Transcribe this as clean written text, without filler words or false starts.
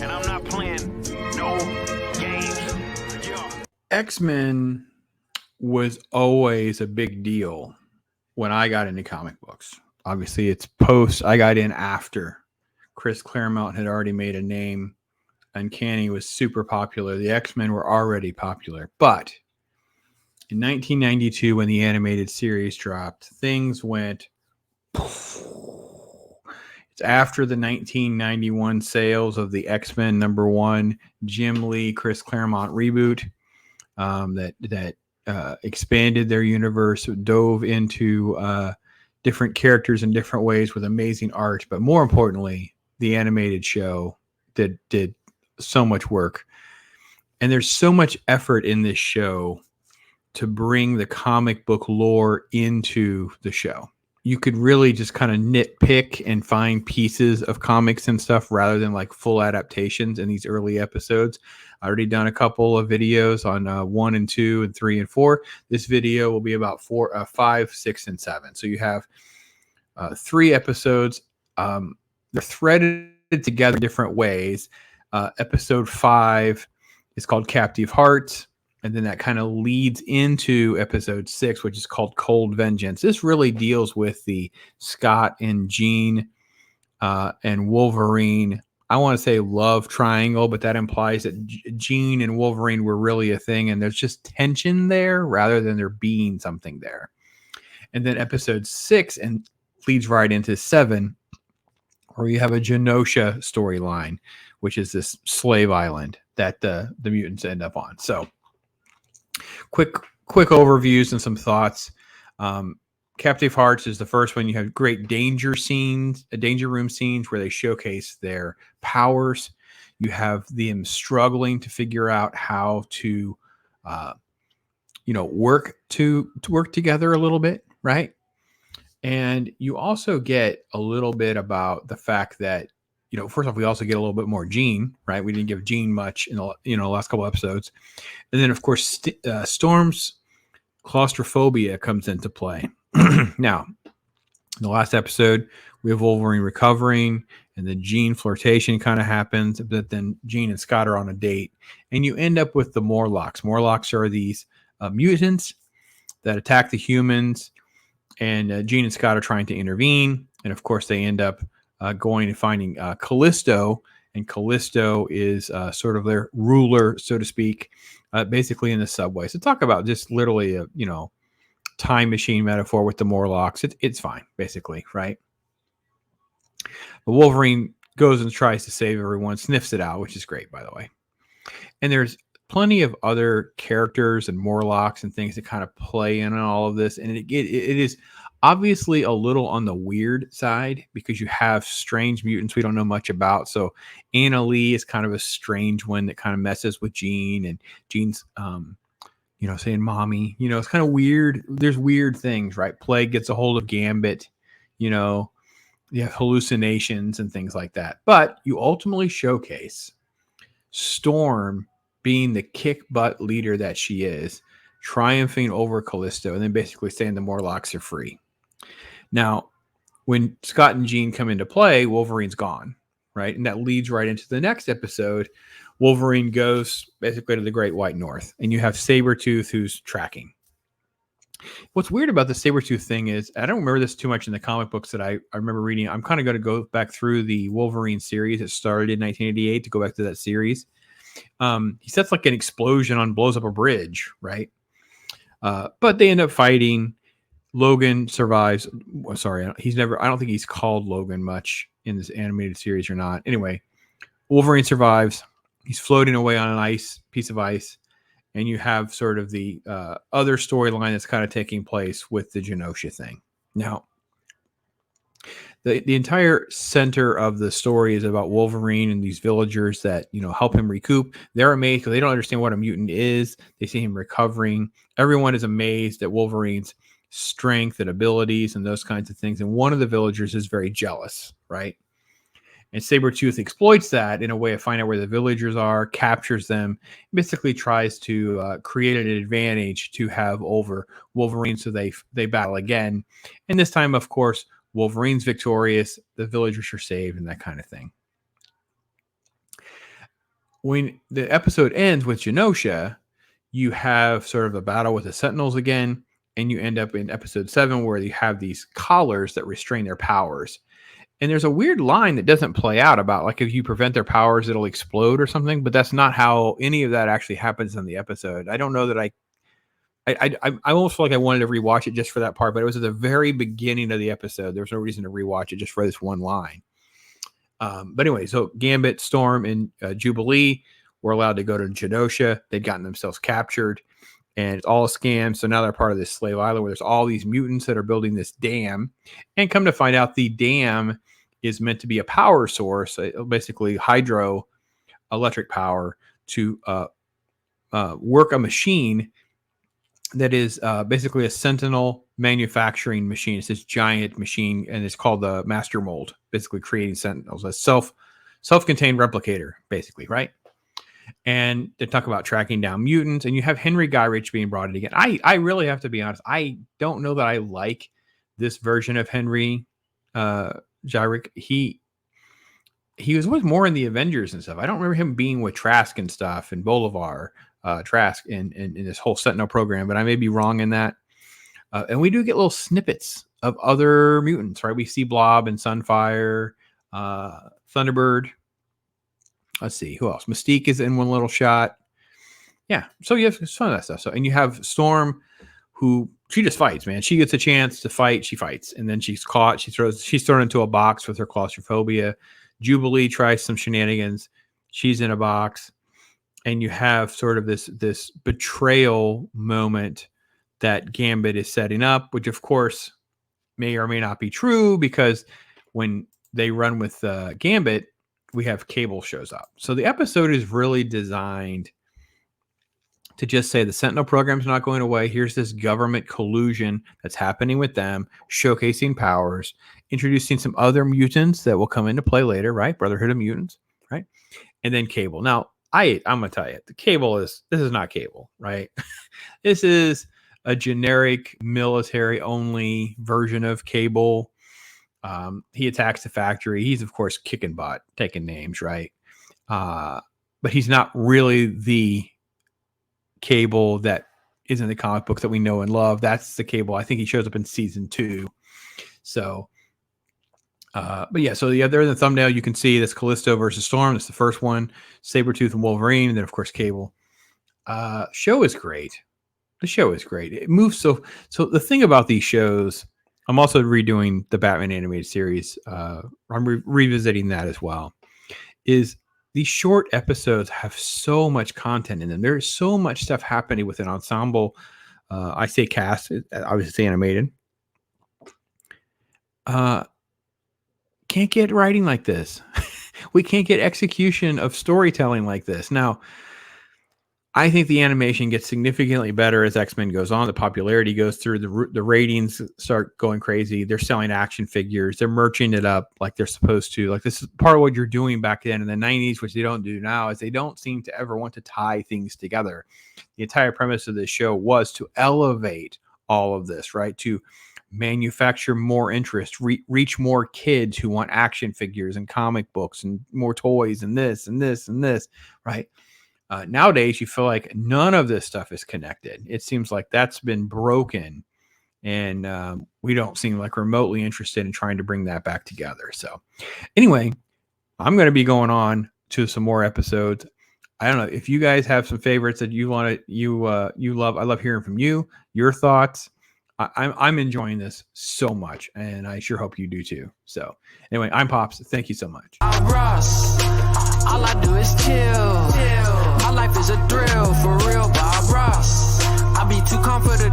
and I'm not playing no games. Yeah. X-Men was always a big deal when I got into comic books. Obviously, it's post. I got in after Chris Claremont had already made a name. Uncanny was super popular. The X-Men were already popular. But in 1992, when the animated series dropped, things went... It's after the 1991 sales of the X-Men #1 Jim Lee, Chris Claremont reboot that expanded their universe, dove into different characters in different ways with amazing art. But more importantly, the animated show did so much work. And there's so much effort in this show to bring the comic book lore into the show. You could really just kind of nitpick and find pieces of comics and stuff rather than like full adaptations in these early episodes. I already done a couple of videos on 1 and 2 and 3 and 4. This video will be about 5, 6, and 7. So you have 3 episodes. They're threaded together in different ways. Episode 5 is called Captive Hearts. And then that kind of leads into episode 6, which is called Cold Vengeance. This really deals with the Scott and Jean and Wolverine, I want to say love triangle, but that implies that Jean and Wolverine were really a thing. And there's just tension there rather than there being something there. And then episode 6 and leads right into 7, where you have a Genosha storyline, which is this slave island that the mutants end up on. So, quick overviews and some thoughts. Captive Hearts is the first one. You have great danger room scenes where they showcase their powers. You have them struggling to figure out how to, work together a little bit, right? And you also get a little bit about the fact that, first off, we also get a little bit more Jean, right? We didn't give Jean much in the last couple episodes. And then, of course, Storm's claustrophobia comes into play. Now, in the last episode, we have Wolverine recovering, and the Jean flirtation kind of happens, but then Jean and Scott are on a date, and you end up with the Morlocks. Morlocks are these mutants that attack the humans, and Jean and Scott are trying to intervene, and of course, they end up going and finding Callisto, and Callisto is sort of their ruler, so to speak, basically in the subway. So talk about just literally a time machine metaphor with the Morlocks. It's fine, basically, right? But Wolverine goes and tries to save everyone, sniffs it out, which is great, by the way. And there's plenty of other characters and Morlocks and things that kind of play in on all of this, and it is obviously a little on the weird side because you have strange mutants we don't know much about. So Anna Lee is kind of a strange one that kind of messes with Jean, and Jean's, saying mommy, it's kind of weird. There's weird things, right? Plague gets a hold of Gambit, you have hallucinations and things like that. But you ultimately showcase Storm being the kick butt leader that she is, triumphing over Callisto, and then basically saying the Morlocks are free. Now, when Scott and Jean come into play, Wolverine's gone, right? And that leads right into the next episode. Wolverine goes basically to the Great White North, and you have Sabretooth who's tracking. What's weird about the Sabretooth thing is, I don't remember this too much in the comic books that I remember reading. I'm kind of going to go back through the Wolverine series that started in 1988 to go back to that series. He sets like an explosion on, blows up a bridge, right? But they end up fighting. Logan survives. Sorry, I don't think he's called Logan much in this animated series or not. Anyway, Wolverine survives. He's floating away on an piece of ice. And you have sort of the other storyline that's kind of taking place with the Genosha thing. Now, the entire center of the story is about Wolverine and these villagers that, help him recoup. They're amazed because they don't understand what a mutant is. They see him recovering. Everyone is amazed at Wolverine's strength and abilities and those kinds of things. And one of the villagers is very jealous, right? And Sabretooth exploits that in a way to find out where the villagers are, captures them, basically tries to create an advantage to have over Wolverine, so they battle again. And this time, of course, Wolverine's victorious, the villagers are saved, and that kind of thing. when the episode ends with Genosha, you have sort of a battle with the Sentinels again, and you end up in episode 7 where you have these collars that restrain their powers. And there's a weird line that doesn't play out about like if you prevent their powers, it'll explode or something. But that's not how any of that actually happens in the episode. I don't know that I almost feel like I wanted to rewatch it just for that part, but it was at the very beginning of the episode. There was no reason to rewatch it just for this one line. But anyway, so Gambit, Storm, and Jubilee were allowed to go to Genosha. They'd gotten themselves captured, and it's all a scam. So now they're part of this slave island where there's all these mutants that are building this dam. And come to find out, the dam is meant to be a power source, basically hydroelectric power to work a machine that is basically a Sentinel manufacturing machine. It's this giant machine, and it's called the Master Mold, basically creating Sentinels, a self-contained replicator, basically, right? And they talk about tracking down mutants, and you have Henry Gyrich being brought in again. I really have to be honest. I don't know that I like this version of Henry Gyrich. He was with more in the Avengers and stuff. I don't remember him being with Trask and stuff and Bolivar. Trask in this whole Sentinel program, but I may be wrong in that. And we do get little snippets of other mutants, right? We see Blob and Sunfire, Thunderbird. Let's see, who else? Mystique is in one little shot. Yeah, so you have some of that stuff. So, and you have Storm, who she just fights, man. She gets a chance to fight, she fights, and then she's caught. She's thrown into a box with her claustrophobia. Jubilee tries some shenanigans. She's in a box. And you have sort of this betrayal moment that Gambit is setting up, which of course may or may not be true, because when they run with Gambit, we have Cable shows up. So the episode is really designed to just say the Sentinel program's not going away. Here's this government collusion that's happening with them, showcasing powers, introducing some other mutants that will come into play later, right? Brotherhood of Mutants, right? And then Cable. Now, I'm gonna tell you, this is not Cable, right? This is a generic military only version of Cable. He attacks the factory. He's of course kicking butt, taking names, right? But he's not really the Cable that is in the comic books that we know and love. That's the Cable. I think he shows up in season 2. So. But yeah, so there in the thumbnail, you can see this Callisto versus Storm. That's the first one. Sabretooth and Wolverine, and then of course Cable. Show is great. The show is great. It moves so the thing about these shows, I'm also redoing the Batman animated series. I'm revisiting that as well. Is these short episodes have so much content in them. There's so much stuff happening with an ensemble. I say cast, obviously it's animated. Can't get writing like this. We can't get execution of storytelling like this. Now, I think the animation gets significantly better as X-Men goes on. The popularity goes through, the ratings start going crazy. They're selling action figures. They're merching it up like they're supposed to. Like, this is part of what you're doing back then in the 90s, which they don't do now, is they don't seem to ever want to tie things together. The entire premise of this show was to elevate all of this, right? To manufacture more interest, reach more kids who want action figures and comic books and more toys and this and this and this, right? Nowadays, you feel like none of this stuff is connected. It seems like that's been broken, and we don't seem like remotely interested in trying to bring that back together. So anyway, I'm going to be going on to some more episodes. I don't know if you guys have some favorites that you want to, you love. I love hearing from you, your thoughts. I'm enjoying this so much, and I sure hope you do too. So anyway, I'm Pops. Thank you so much. All I do is